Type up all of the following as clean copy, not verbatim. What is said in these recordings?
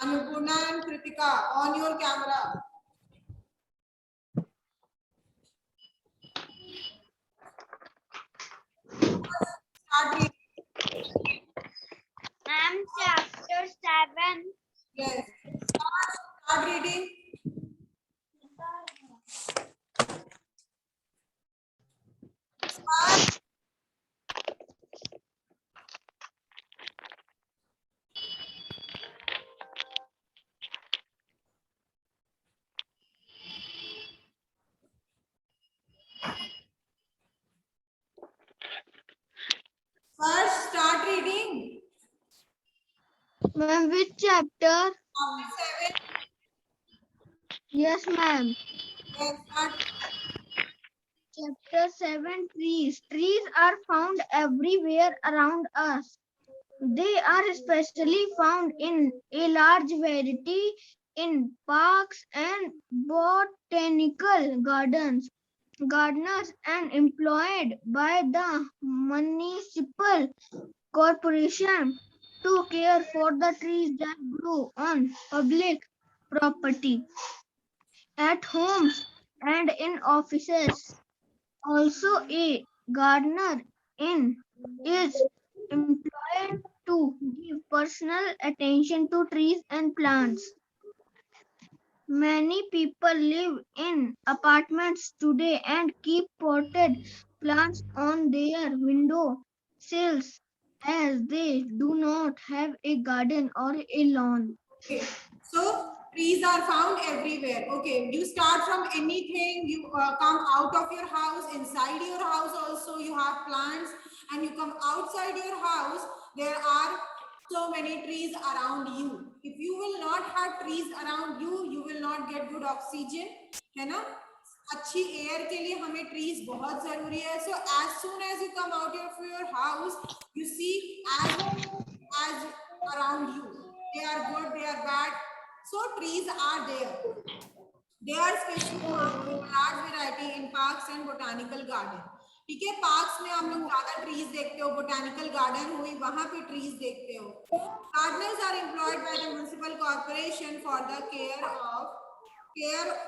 Annapurna and Kritika, on your camera. Start reading. Ma'am, chapter 7. Yes. Start reading. Start. First, start reading. Ma'am, which chapter? Chapter 7. Yes, ma'am. Yes, start. Chapter 7, trees. Trees are found everywhere around us. They are especially found in a large variety in parks and botanical gardens. Gardeners and employed by the municipal corporation to care for the trees that grow on public property, at homes and in offices. Also, a gardener in is employed to give personal attention to trees and plants. Many people live in apartments today and keep potted plants on their window sills as they do not have a garden or a lawn. Okay. So trees are found everywhere. Okay. You start from anything. You come out of your house. Inside your house also you have plants, and you come outside your house. There are so many trees around you. If you will not have trees around you, you will not get good oxygen. है ना? अच्छी air के लिए हमें trees बहुत जरूरी है. So as soon as you come out of your house, you see as around you. They are good, they are bad. So trees are there. They are especially found in large variety in parks and botanical garden. ठीक है, parks में आप लोग ज्यादा trees देखते हो, botanical garden हुई वहां पे ट्रीज देखते हो. Gardeners are employed by the municipal corporation for the care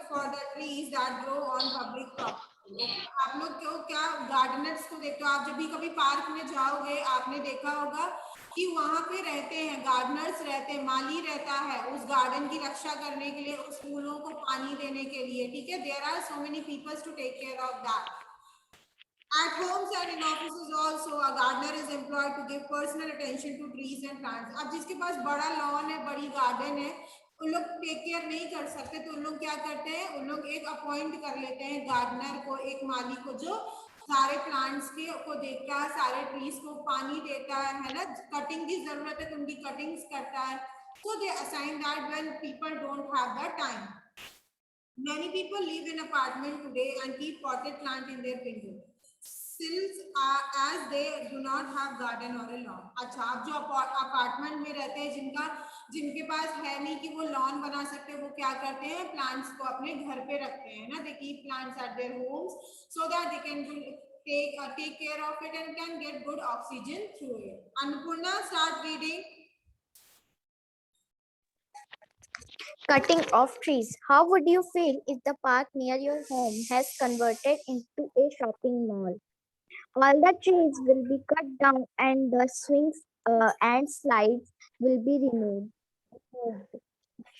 for the trees that grow on public property. आप लोग क्यों क्या गार्डनर्स को देखते हो? आप जब भी कभी पार्क में जाओगे आपने देखा होगा कि वहां पे रहते हैं गार्डनर्स, रहते हैं, माली रहता है उस गार्डन की रक्षा करने के लिए, उस फूलों को पानी देने के लिए. ठीक है, there are so many peoples to take care of that. At homes and in offices also, a gardener is employed to give personal attention to trees and plants. अब जिसके पास बड़ा लॉन है, बड़ी गार्डन है, उन लोग टेक केयर नहीं कर सकते, तो उन लोग क्या करते हैं, उन लोग एक अपॉइंट कर लेते हैं गार्डनर को, एक माली को, जो सारे प्लांट्स के को देखता है, सारे ट्रीज को पानी देता है ना, कटिंग की जरूरत है तो उनकी कटिंग्स करता है. So they assign that when people don't have the time. Many people live in apartment today and keep potted plant in their window sills as they do not have garden or a lawn. अच्छा, आप जो apartment में रहते हैं, जिनके पास है नहीं कि वो लॉन बना सकते, वो क्या करते हैं, प्लांट्स को अपने घर पे रखते हैं ना. They keep plants eight their homes so that they can take care of it and can get good oxygen through it. Annapurna, start reading. Cutting off trees. How would you feel if the park near your home has converted into a shopping mall? All the trees will be cut down and the swings and slides will be removed.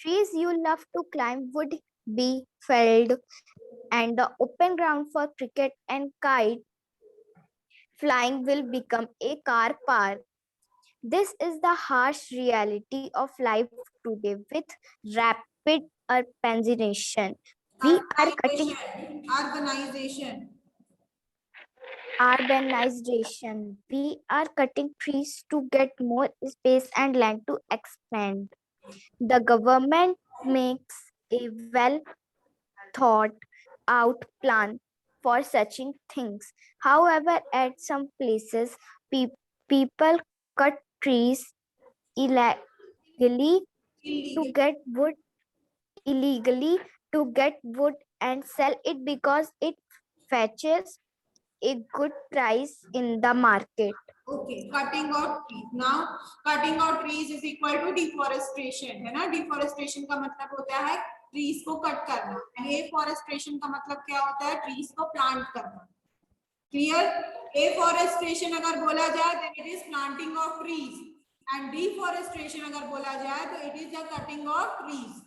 Trees you love to climb would be felled, and the open ground for cricket and kite flying will become a car park. This is the harsh reality of life today with rapid urbanization. We are cutting Urbanization. urbanization. We are cutting trees to get more space and land to expand. The government makes a well thought out plan for such things. However, at some places, people cut trees illegally to get wood and sell it because it fetches a good price in the market. Okay, cutting out trees. Now, cutting out trees is equal to deforestation, है ना? Deforestation का मतलब होता है trees को cut करना. Afforestation का मतलब क्या होता है? Trees को plant करना. Clear? Afforestation अगर बोला जाए, then it is planting of trees, and deforestation अगर बोला जाए, तो it is the cutting of trees.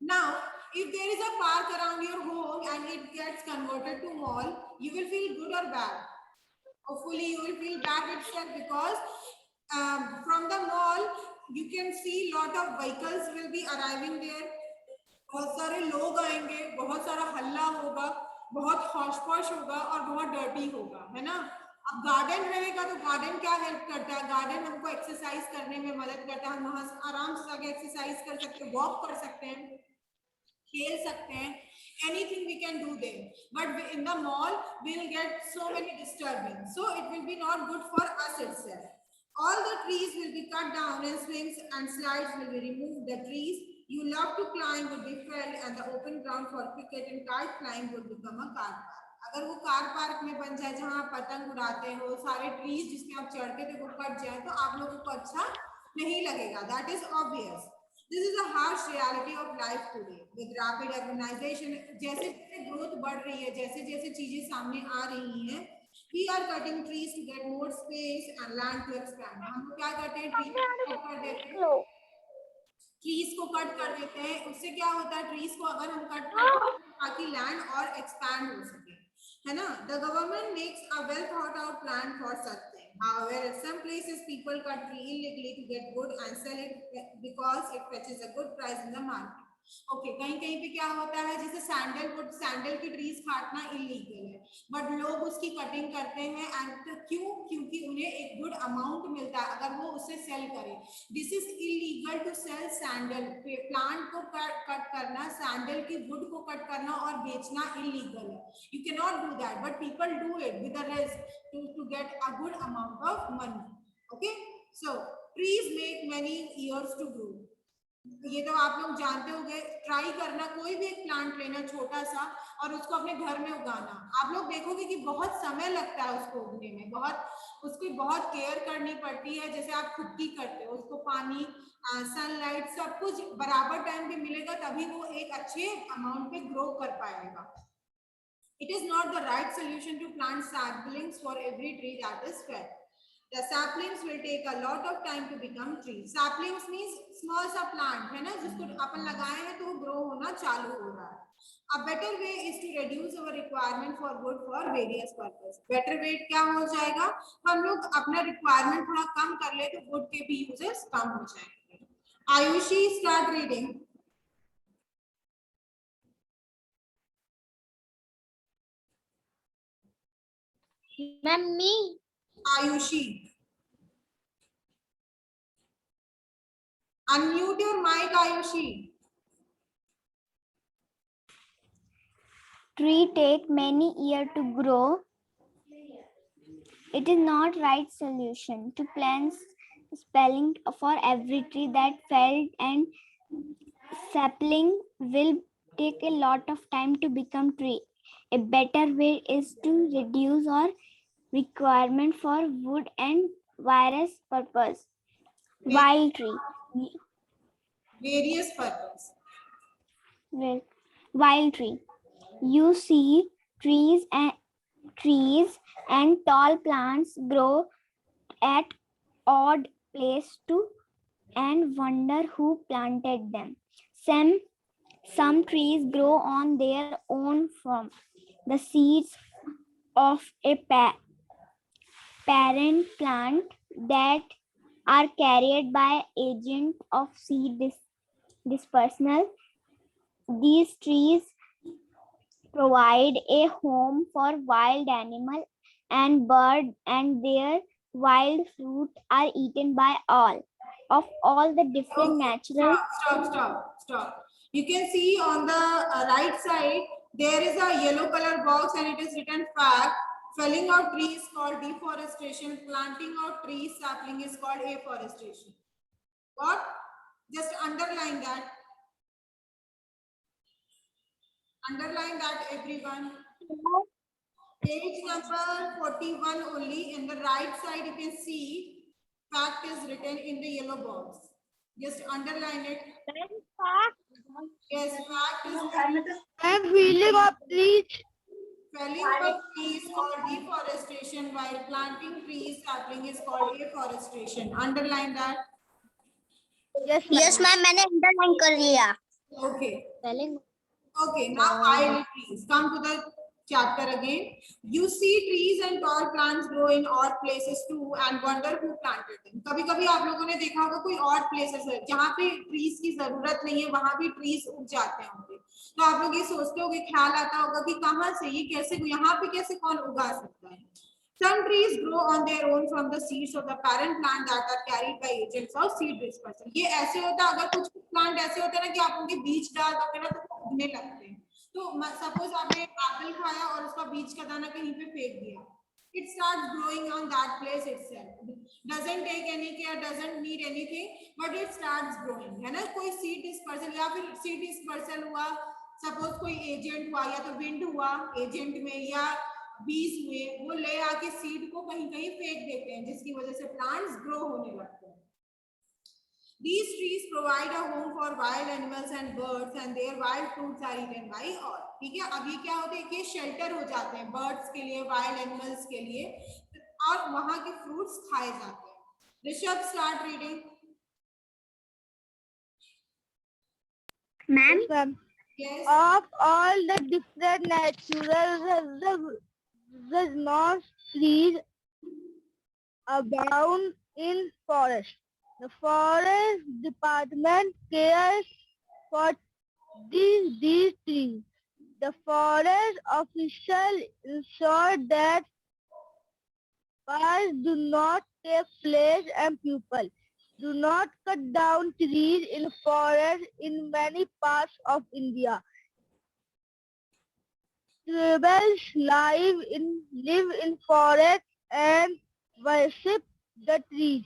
Now, if there is a park around your home and it gets converted to mall, you will feel good or bad? Hopefully you will feel bad itself, because from the mall you can see lot of vehicles will be arriving there. बहुत सारे लोग आएंगे, बहुत सारा हल्ला होगा, बहुत हौश posh होगा और बहुत डर्टी होगा, है ना? अब गार्डन रहेगा तो गार्डन क्या हेल्प करता है? गार्डन हमको एक्सरसाइज करने में मदद करता है. हम वहां आराम से जाके एक्सरसाइज कर सकते हैं, वॉक कर सकते हैं, खेल सकते हैं. Anything we can do there, but in the mall we will get so many disturbance, so it will be not good for us itself. All the trees will be cut down and swings and slides will be removed. The trees you love to climb will be felled and the open ground for cricket and kite flying will become a car park. अगर वो car park में बन जाए जहां आप पतंग उड़ाते हो, सारे ट्रीज जिसमें आप चढ़ते थे वो कट जाए, तो आप लोगों को अच्छा नहीं लगेगा. That is obvious. This is a harsh reality of life today. With rapid urbanization, जैसे जैसे growth बढ़ रही है, जैसे जैसे चीजें सामने आ रही हैं, we are cutting trees to get more space and land to expand. हम लोग क्या करते हैं? ट्रीज को कट कर देते हैं. ट्रीज को कट कर देते हैं. उससे क्या होता है? ट्रीज को अगर हम कट करते हैं ताकि लैंड और एक्सपैंड हो सके, है ना? The government makes a well thought out plan for such thing. However, in some places people cut tree illegally to get wood and sell it because it fetches a good price in the market. Okay, कहीं कहीं पे क्या होता है, जैसे sandalwood, sandal की trees काटना illegal है, बट लोग उसकी कटिंग करते हैं. एंड क्यों? क्योंकि उन्हें एक गुड अमाउंट मिलता है अगर वो उसे सेल करें. This is illegal to sell sandal. Plant को कट करना, सैंडल की वुड को कट करना और बेचना इलीगल है. You can not do that, but people do it with a risk to get a good amount of money. Okay, so trees make many years to grow. ये तो आप लोग जानते होंगे. ट्राई करना, कोई भी एक प्लांट लेना छोटा सा और उसको अपने घर में उगाना. आप लोग देखोगे कि बहुत समय लगता है उसको उगने में, उसकी बहुत केयर करनी पड़ती है, जैसे आप खुद की करते हो. उसको पानी, सनलाइट, सब कुछ बराबर टाइम पे मिलेगा, तभी वो एक अच्छे अमाउंट पे ग्रो कर पाएगा. It is not the right solution to plant saplings for every tree that is fed. The saplings will take a lot of time to become trees. Saplings means small सा plant, है ना, जिसको अपन लगाए हैं तो वो grow होना चालू हो रहा है. A better way is to reduce our requirement for wood for various purpose. Better way क्या हो जाएगा? हम लोग अपना requirement थोड़ा कम कर ले तो wood के भी uses कम हो जाएंगे. Ayushi, start reading. Ma'am, me. Ayushi. Unmute your mic, Ayushi. Tree take many years to grow. It is not right solution to plant spelling for every tree that felled, and sapling will take a lot of time to become tree. A better way is to reduce our requirement for wood and various purpose. Wild tree. Various purpose. Wild tree. You see trees and tall plants grow at odd place too, and wonder who planted them. Some trees grow on their own from the seeds of a parent plant that are carried by agent of seed dispersal. These trees provide a home for wild animal and bird, and their wild fruit are eaten by all the different natural. Stop. You can see on the right side there is a yellow color box and it is written fact. Felling out trees called deforestation. Planting out trees, sapling is called afforestation. What? Just underline that. Underline that, everyone. Page number 41 only. In the right side, you can see fact is written in the yellow box. Just underline it. Yes, fact is I'm feeling of trees. felling of trees called deforestation, while planting trees sapling is called afforestation. Underline that. Yes, Yes, ma'am. ma'am. मैंने underline कर लिया. Okay. Spelling. Okay, now wild trees. Come to the chapter again. You see trees and tall plants grow in odd places too and wonder who planted them. कभी कभी आप लोगों ने देखा होगा कोई odd places है जहाँ पे trees की जरूरत नहीं है वहां भी trees उग जाते होंगे. तो आप लोग ये सोचते होंगे ख्याल आता होगा कि कहाँ से ये कैसे यहाँ पे कैसे कौन उगा सकता है. Some trees grow on their own from the seeds of the parent plant that are carried by agents of seed dispersal. ये ऐसे होता है अगर कुछ प्लांट ऐसे होते हैं ना कि आप उनके बीज डाल दोगे ना तो वो उगने लगते हैं. तो सपोज आपने एप्पल खाया और उसका बीज का दाना कहीं पे फेंक दिया. It starts growing on that place itself. Doesn't take any care, doesn't need anything, but it starts growing. है ना कोई seed dispersal या फिर seed dispersal हुआ. सपोज कोई एजेंट हुआ या तो विंड हुआ एजेंट में या बीज हुए वो ले आके सीड को कहीं कहीं फेंक देते हैं जिसकी वजह से प्लांट्स ग्रो होने लगते हैं. These trees provide a home for wild animals and birds and their wild fruits are eaten by all. ठीक है अब ये क्या होते हैं कि शेल्टर हो जाते हैं बर्ड्स के लिए वाइल्ड एनिमल्स के लिए और वहां के फ्रूट्स खाए जाते हैं. Rishabh start reading. Ma'am. Yes. Of all the different natural resources, trees abound in forest. The forest department cares for these trees. The forest official ensure that fires do not take place and people do not cut down trees in forests in many parts of India. Tribals live in forests and worship the trees.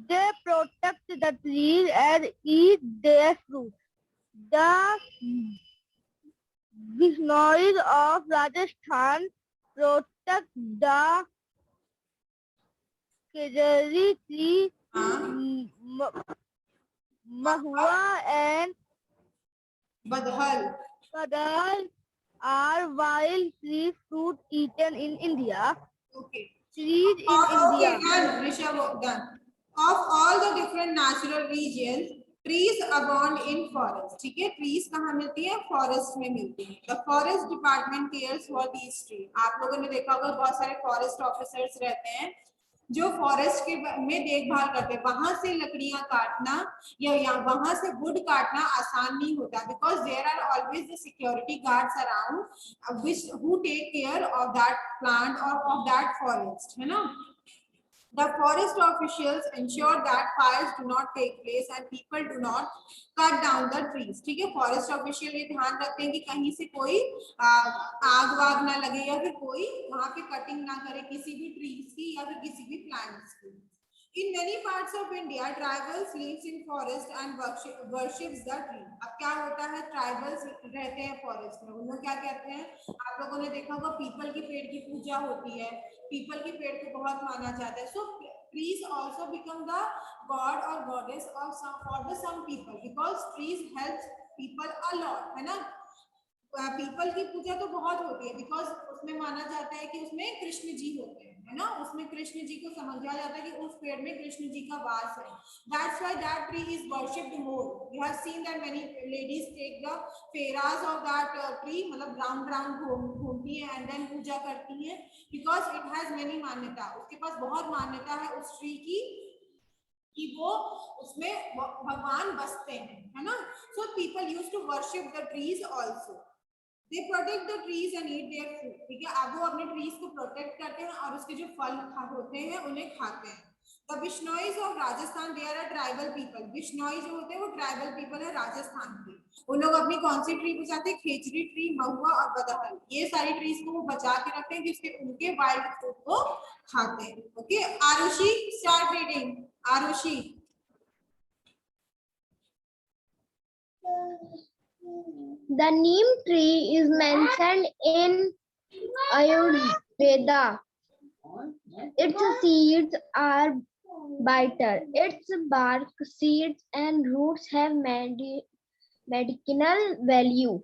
They protect the trees and eat their fruit. The Bisnois of Rajasthan protect the Kejari tree, Mahua and Badhal. Padal are wild tree fruit eaten in India. Okay. Trees in Okay, India. done. Rishabh, done. Of all the different natural regions, trees abound in forest. ठीक है trees कहाँ मिलती है forest में मिलती है. The forest department cares for these trees. आप लोगों ने देखा होगा बहुत सारे forest officers रहते हैं जो फॉरेस्ट के में देखभाल करते हैं. वहां से लकड़ियां काटना या वहां से वुड काटना आसान नहीं होता because there are always the security guards around which who take care of that plant और ऑफ दैट फॉरेस्ट है ना. The forest officials ensure that fires do not take place and people do not cut down the trees. ठीक है forest official ये ध्यान रखते हैं कि कहीं से कोई आग वाग ना लगे या फिर कोई वहां पे कटिंग ना करे किसी भी ट्रीज की या फिर किसी भी प्लांट्स की. In many parts of India, tribals lives in forest and worships the tree. अब क्या होता है tribals रहते हैं forest में उन लोग क्या कहते हैं आप लोगों ने देखा होगा पीपल की पेड़ की पूजा होती है. पीपल के पेड़ को बहुत माना जाता है. So trees also become the god or goddess of some people because trees help people a lot है ना. पीपल की पूजा तो बहुत होती है बिकॉज उसमें माना जाता है कि उसमें कृष्ण जी होते हैं है ना. उसमें कृष्ण जी को समझा जाता है कि उस पेड़ में कृष्ण जी का वास है. That's why that tree is worshipped more. We have seen that many ladies take the फेरास ऑफ दैट ट्री मतलब राउंड राउंड घूमती है एंड देन पूजा करती है बिकॉज इट हैज मेनी मान्यता. उसके पास बहुत मान्यता है उस ट्री की कि वो उसमें भगवान बसते हैं है ना. So people used to worship the trees also. They protect the trees and eat their fruit. ठीक है अब वो अपने ट्रीज को प्रोटेक्ट करते हैं और उसके जो फल होते हैं उन्हें खाते हैं. The Bishnois of Rajasthan, they are a tribal people. Bishnoi जो होते हैं वो ट्राइबल पीपल है राजस्थान के. उन लोग अपनी कौन सी ट्री बचाते हैं खेजड़ी ट्री महुआ और बदहल. ये सारी ट्रीज को वो बचा के रखते हैं जिसके उनके वाइल्ड फ्रूट को खाते हैं. Okay Arushi start reading. Arushi. The neem tree is mentioned in Ayurveda. Its seeds are bitter. Its bark, seeds, and roots have medicinal value.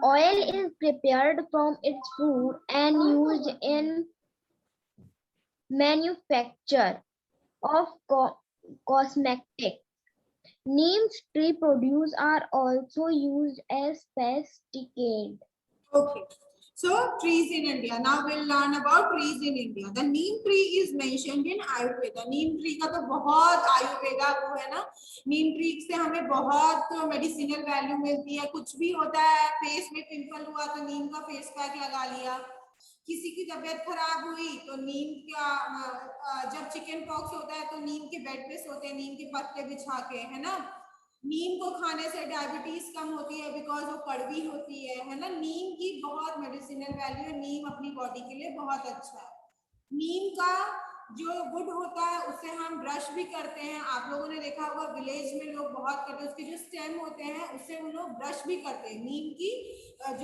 Oil is prepared from its fruit and used in manufacture of cosmetics. Neem tree produce are also used as pesticide. Okay. So trees in India. Now we'll learn about trees in India. The neem tree is mentioned in Ayurveda. Neem tree का तो बहुत आयुर्वेदा वो है ना. Neem tree से हमें बहुत medicinal value मिलती है. कुछ भी होता है, फेस में पिंपल हुआ तो नीम का फेस पैक लगा लिया. किसी की तबीयत खराब हुई तो नीम का जब चिकन पॉक्स होता है तो नीम के बेड पे सोते हैं, नीम के पत्ते बिछा के, है ना. नीम को खाने से डायबिटीज कम होती है बिकॉज वो कड़वी होती है ना. नीम की बहुत मेडिसिनल वैल्यू है. नीम अपनी बॉडी के लिए बहुत अच्छा है. नीम का जो वुड होता है उससे हम ब्रश भी करते हैं. आप लोगों ने देखा होगा विलेज में लोग बहुत करते हैं. उसके जो स्टेम होते हैं उससे वो लोग ब्रश भी करते हैं. नीम की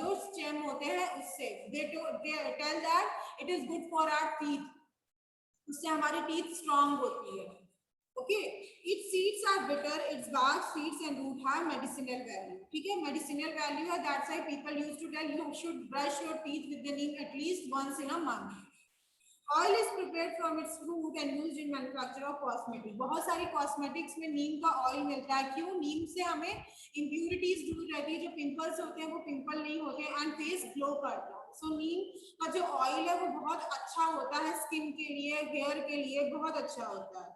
जो स्टेम होते हैं उससे they tell that it is good for our teeth. उससे हमारी टीथ स्ट्रांग होती है. Okay, its seeds are bitter, its bark, seeds and root have medicinal value. ठीक है, medicinal value है. That's why people used to tell you should brush your teeth with the neem at least once in a month. Oil is prepared from its fruit and used in manufacture of cosmetics. बहुत सारी cosmetics में नीम का oil मिलता है. क्यों? नीम से हमें impurities दूर रहती है. जो pimples होते हैं वो पिंपल नहीं होते and face glow करता है. So नीम का जो oil है वो बहुत अच्छा होता है स्किन के लिए, हेयर के लिए बहुत अच्छा होता है.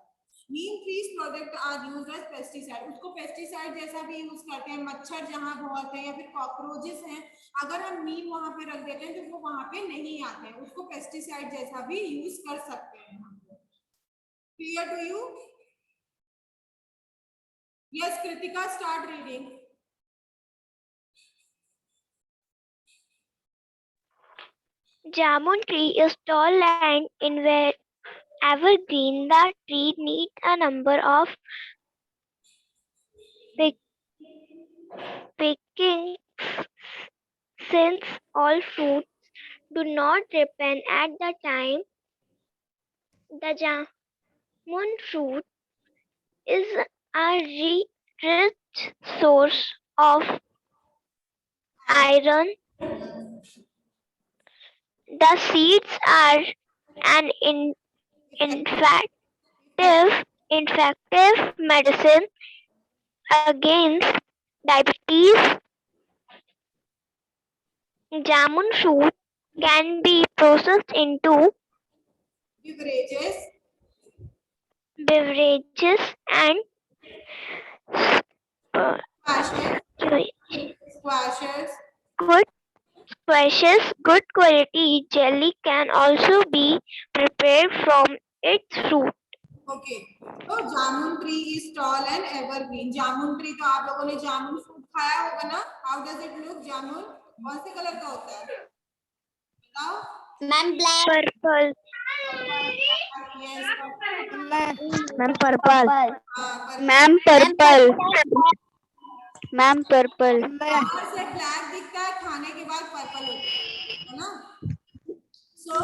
Neem trees product are used as pesticide. उसको पेस्टिसाइड जैसा भी यूज करते हैं. मच्छर जहां बहुत है या फिर कॉकरोचेस हैं, अगर हम नीम वहां पे रख देते हैं तो वो वहां पे नहीं आते हैं. उसको पेस्टिसाइड जैसा भी यूज कर सकते हैं. Clear to you? Yes Kritika, start reading. Jamun tree is tall and evergreen. The tree needs a number of picking since all fruits do not ripen at the time. The jamun fruit is a rich source of iron. The seeds are an infective medicine against diabetes. Jamun fruit can be processed into beverages and Squashes. Good quality jelly can also be prepared from its fruit. Okay, तो jamun tree is tall and evergreen. Jamun tree तो आप लोगों ने jamun fruit खाया होगा ना. How does it look? Jamun कौन से कलर का होता है बताओ? Ma'am black. Purple. Ma'am purple. Ma'am, purple. Ma'am, purple. बाहर से ब्लैक दिखता है, खाने के बाद पर्पल होता है ना. So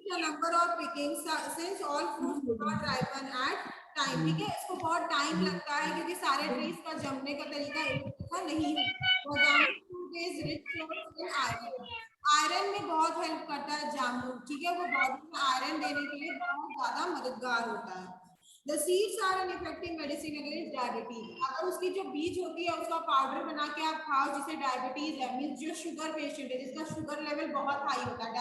the number of pickings since all fruits do not ripen at time. ठीक है, इसको बहुत टाइम लगता है क्योंकि सारे ट्रीज का जमने का तरीका एक जैसा नहीं होता. Jamun fruit is rich in iron. Iron में बहुत हेल्प करता है जामुन. ठीक है, वो बॉडी में आयरन देने के लिए बहुत ज्यादा मददगार होता है. The seeds are an effective medicine against diabetes. अगर उसकी जो बीज होती है उसका पाउडर बना के आप खाओ, जिसे डायबिटीज है, मींस जो शुगर पेशेंट है जिसका शुगर लेवल बहुत हाई होता है.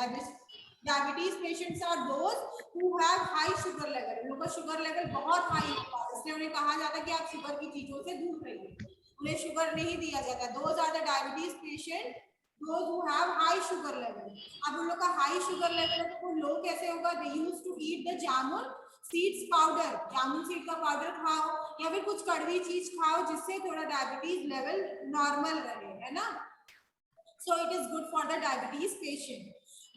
Diabetes patients are those who have high sugar level. उन लोगों का शुगर लेवल बहुत हाई होता है, इसलिए उन्हें कहा जाता है कि आप शुगर की चीजों से दूर रहिए. उन्हें शुगर नहीं दिया जाता. Those are the diabetes patient those who have high sugar level. अब उन लोग का हाई शुगर लेवल है तो वो लो कैसे होगा? They used to eat the jamun seeds powder. Jamun seed का पाउडर खाओ या फिर कुछ कड़वी चीज खाओ जिससे थोड़ा डायबिटीज लेवल नॉर्मल रहे, है ना. So it is good for the diabetes patient.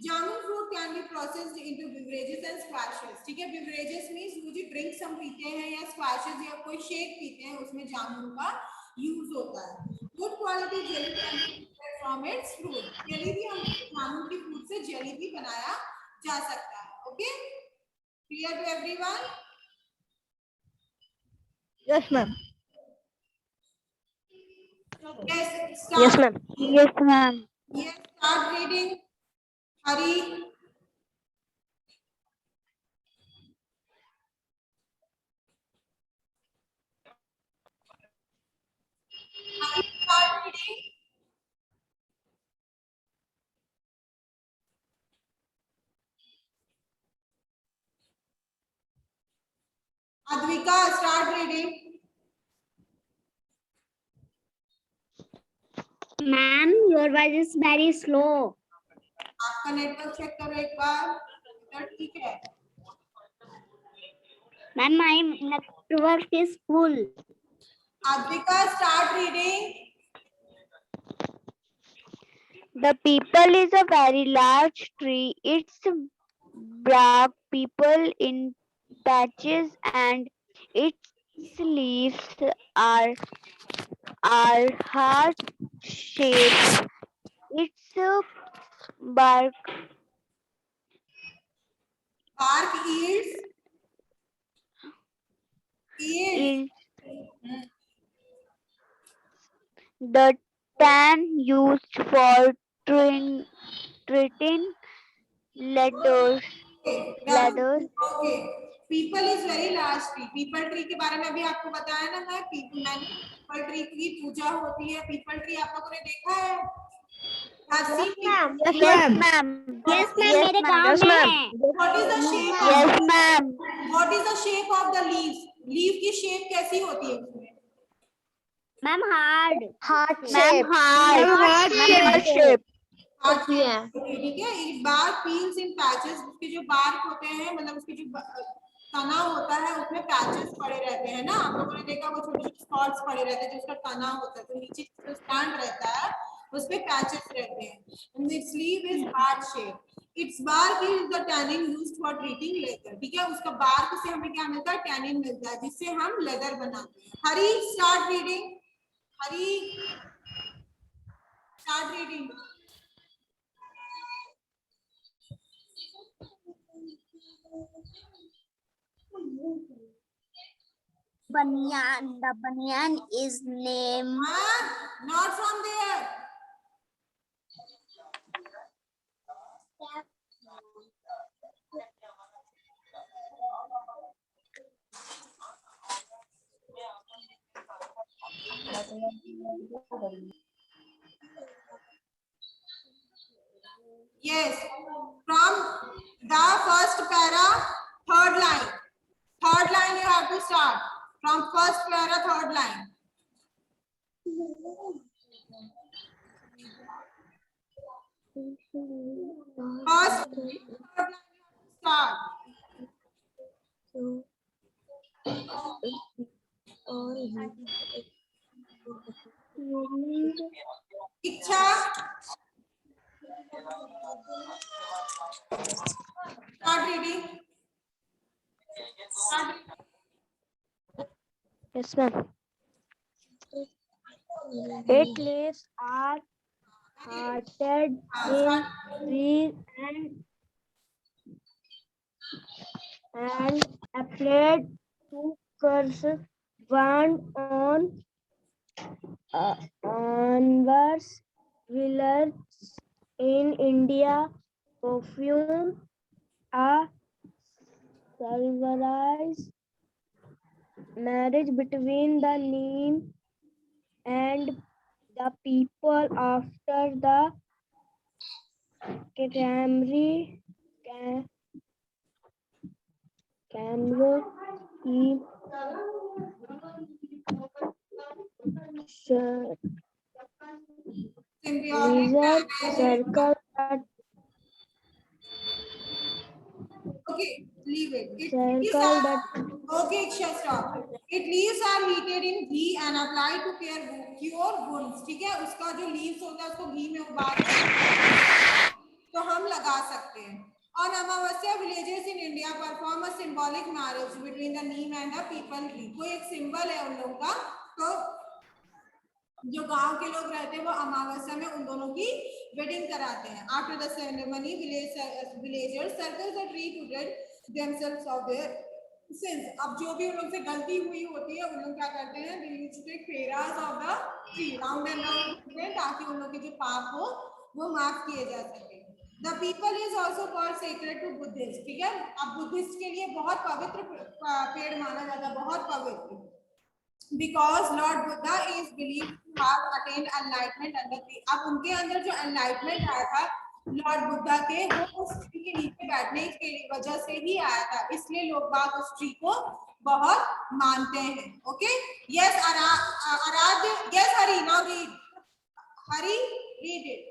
Jamun fruit can be processed into beverages and squashes. ठीक है, beverages means वो जो ड्रिंक्स हम पीते हैं या स्क्वैशेस या कोई शेक पीते हैं उसमें जामुन का यूज होता है। Good quality jelly can be from its fruit, jelly भी हम जामुन की फ्रूट से जेली भी बनाया जा सकता है। Okay, clear to everyone? Yes, ma'am. Yes, Yes, start. ma'am. Yes, ma'am. Yes, start reading. Hurry. Hurry, start reading. Advika, start reading. Ma'am, your voice is very slow. आपका नेटवर्क चेक करो एक बार, इधर ठीक है? Ma'am, my network is full. Advika, start reading. The people is a very large tree. Its bark people in patches and its leaves are heart shaped. Its bark Bark yields. Yields. is the tan used for treating letters. Okay, Ladders. okay. People is very large tree. People tree के बारे में अभी आपको बताया ना मैं, people tree की पूजा होती है। People tree आप लोगों ने देखा है? Has seen people? Yes, Yes, ma'am. Yes, ma'am. Yes, मेरे ma'am. गांव Yes, में ma'am. है. What is the shape of? Yes, ma'am. What is the shape of the leaves? Leaf की shape कैसी होती है उसमें? Ma'am, hard. Heart shape. Ma'am, heart shape. हाथ से होती है, ठीक है। ये बार्क पील्स इन पैचेस, उसके जो बार्क होते हैं, मतलब उसके जो तना होता है उसमें पैचेस पड़े रहते हैं ना। आप लोगों ने देखा वो छोटे छोटे स्पॉट्स पड़े रहते हैं, जो उसका तना होता है, तो नीचे जो स्टैंड रहता है उस पे पैचेस रहते हैं। And its leaf is heart shape. Its bark is the tannin used for treating leather, ठीक है। उसका बार्क से हमें क्या मिलता है? टैनिन मिलता है, जिससे हम लेदर बनाते हैं। Hari, start reading. Hari, start reading. Banyan. The banyan is named. Not from there. Yes, from the first para, third line. Third line you have to start. From first para, third line. First, third line you have to start. Icha. Start reading. Start reading. Yes, ma'am. Its leaves are hearted in trees and applied to curse one onwards village in India. Perfume a silverized marriage between the neem and the people after the Camry Camry he Symbiotic lizard damage. circle that Okay, leave it. It circle leaves that are okay. Stop. It leaves are heated in ghee and applied to cure wounds. ठीक है, उसका जो leaves होता है उसको घी में उबाल के तो हम लगा सकते हैं। On Amavasya, villages in India perform a symbolic marriage between the neem and the people tree. कोई एक symbol है उन लोगों का, तो जो गांव के लोग रहते हैं वो अमावस्या में उन दोनों की वेडिंग कराते हैं. After the ceremony villagers circle the tree to rid themselves of their sins. अब जो भी उन लोग से गलती हुई होती है उन लोग क्या करते हैं, they used to take फेरास of the tree round and round करते हैं ताकि उन लोग के जो पाप हो वो माफ किए जा सके. The people is also called sacred to Buddhist. ठीक है, अब बुद्धिस्ट के लिए बहुत पवित्र पेड़ माना जाता है, बहुत पवित्र, because Lord Buddha is believed to have attained enlightenment under tree. अब उनके अंदर जो enlightenment आया था लॉर्ड बुद्धा के, वो उस ट्री के नीचे बैठने की वजह से ही आया था, इसलिए लोग बाग उस ट्री को बहुत मानते हैं. ओके, यस आराध्य, yes Hari, now read, Hari read it.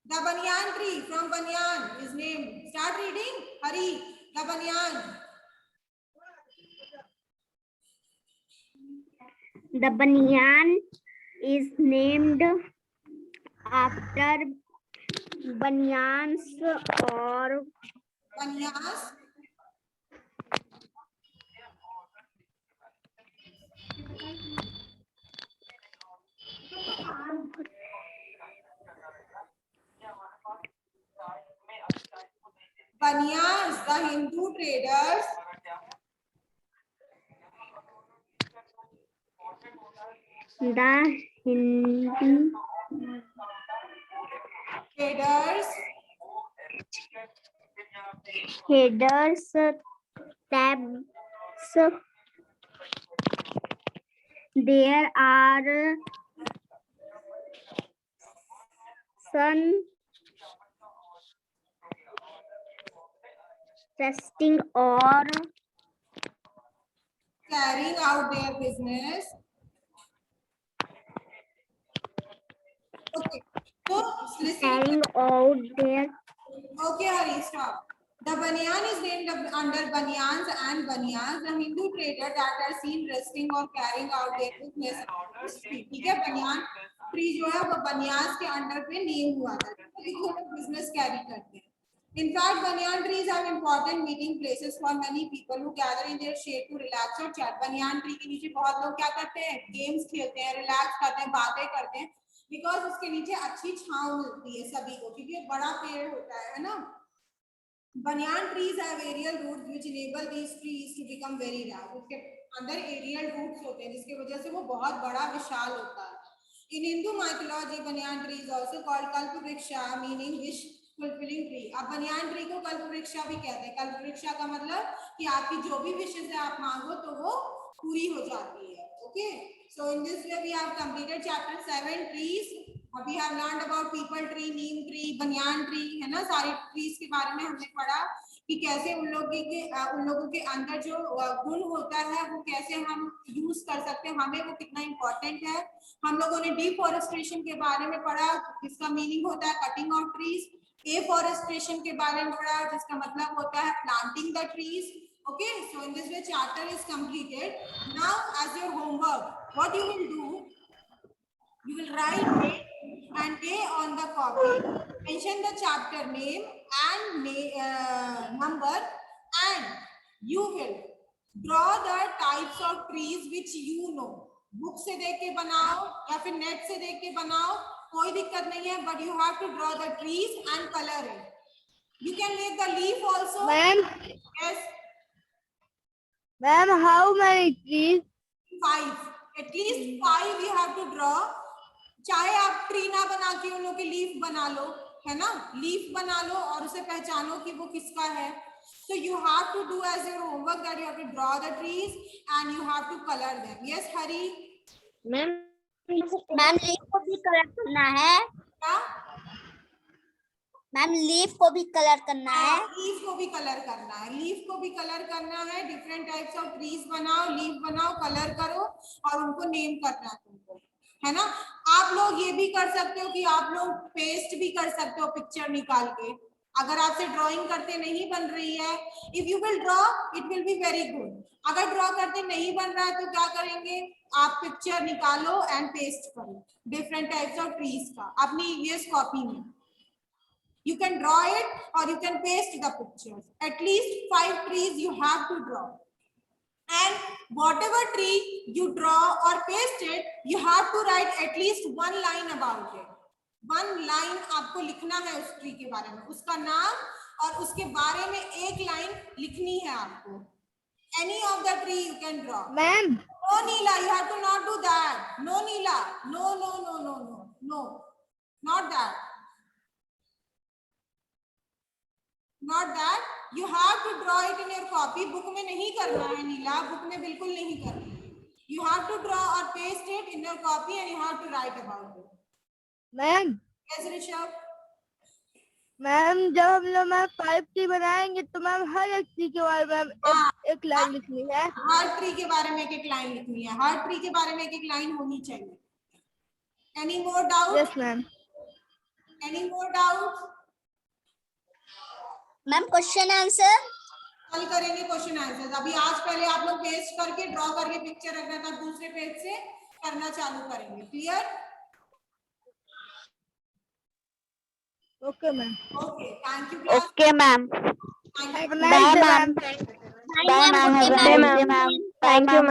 The banyan tree from banyan is named. Start reading, Hari. The banyan. The banyan is named after banyans or Banyas. Banyas, the Hindu traders. the Hindu Traders. headers tabs. There are sun testing or Carrying out their business. Okay, so listen. carrying out their Okay, Hari, stop. The banyan is named under banyans and banyas, the Hindu trader that are seen resting or carrying out their business. ठीक है, banyan tree जो है वो banyas के under पे name हुआ था, business carry करते हैं. In fact, banyan trees have important meeting places for many people who gather in their shade to relax or chat. Banyan tree के नीचे बहुत लोग क्या करते हैं, गेम्स खेलते हैं, रिलैक्स करते हैं, बातें करते हैं, बिकॉज उसके नीचे अच्छी छांव मिलती है सभी को, क्योंकि ये बड़ा पेड़ होता है ना. Banyan trees have aerial roots which enable these trees to become very large. उसके अंदर aerial roots होते हैं जिसकी वजह से वो बहुत बड़ा विशाल होता है. In Hindu mythology, banyan tree is also called kalpavriksha, meaning wish fulfilling tree. अब banyan tree को kalpavriksha भी कहते हैं. kalpavriksha का मतलब कि आपकी जो भी wishes है आप मांगो तो वो पूरी हो जाती है. Okay, so in this way we have completed chapter 7 trees. अभी have learned about people tree, neem tree, banyan tree, है ना, सारे trees के बारे में हमने पढ़ा कि कैसे उन लोगों के अंदर जो गुण होता है वो कैसे हम यूज कर सकते हैं, हमें वो कितना इम्पोर्टेंट है. हम लोगों ने डिफॉरेस्टेशन के बारे में पढ़ा, जिसका मीनिंग होता है कटिंग ऑफ ट्रीज. एफॉरेस्टेशन के बारे में पढ़ा, जिसका मतलब होता है planting the trees. Okay, so in this way chapter is completed. Now as your homework, what you will do, you will write date and day on the copy, mention the chapter name and number, and you will draw the types of trees which you know. Book से देख के बनाओ या फिर net से देख के बनाओ, कोई दिक्कत नहीं है, but you have to draw the trees and color it. You can make the leaf also. Ma'am, Yes, ma'am, how many trees? 5. At least 5 you have to draw. चाहे आप ट्री ना बना के उन लोग के लीफ बना लो, है ना, लीफ बना लो और उसे पहचानो कि वो किसका है. So you have to do as your homework that you have to draw the trees and you have to color them. Yes, Hari. Ma'am leaf को भी कलर करना है. क्या? मैम लीफ को भी कलर करना है. लीफ को भी कलर करना है, लीफ को भी कलर करना है. डिफरेंट टाइप्स ऑफ ट्रीज बनाओ, लीफ बनाओ, कलर करो और उनको नेम करना है तुमको, है ना. आप लोग ये भी कर सकते हो कि आप लोग पेस्ट भी कर सकते हो पिक्चर निकाल के, अगर आपसे ड्राइंग करते नहीं बन रही है. If you will draw it will be very good. अगर ड्रॉ करते नहीं बन रहा है तो क्या करेंगे, आप पिक्चर निकालो एंड पेस्ट करो डिफरेंट टाइप्स ऑफ ट्रीज का अपनी ईवीएस कॉपी में. You can draw it or you can paste the pictures. At least 5 trees you have to draw. And whatever tree you draw or paste it, you have to write at least one line about it. One line आपको लिखना है उस tree के बारे में, उसका नाम और उसके बारे में एक लाइन लिखनी है आपको. Any of the tree you can draw. Ma'am. No, Neela, you have to not do that. No, Neela. No, no, no, no, no, no. Not that. Not that. You have to draw it in your copy. Book में नहीं करना है नीला, book में बिल्कुल नहीं करना है. You have to draw or paste it in your copy and you have to write about it. Ma'am. Yes, Rishabh. Ma'am जब हम लोग मैम 5 ट्री बनाएंगे तो मैम हर एक ट्री के बारे में एक लाइन लिखनी है. हर ट्री के बारे में एक एक लाइन लिखनी है. हर ट्री के बारे में एक एक लाइन होनी चाहिए. Any more doubt? Yes, ma'am. Any more doubt? Ma'am question answer कल करेंगे क्वेश्चन आंसर्स. अभी आज पहले आप लोग पेस्ट करके ड्रॉ करके पिक्चर रखना था, दूसरे पेज से करना चालू करेंगे. Clear? Okay ma'am. Okay, thank you. Okay, ma'am. Thank you. Bye, ma'am. Bye, ma'am. Thank you, ma'am.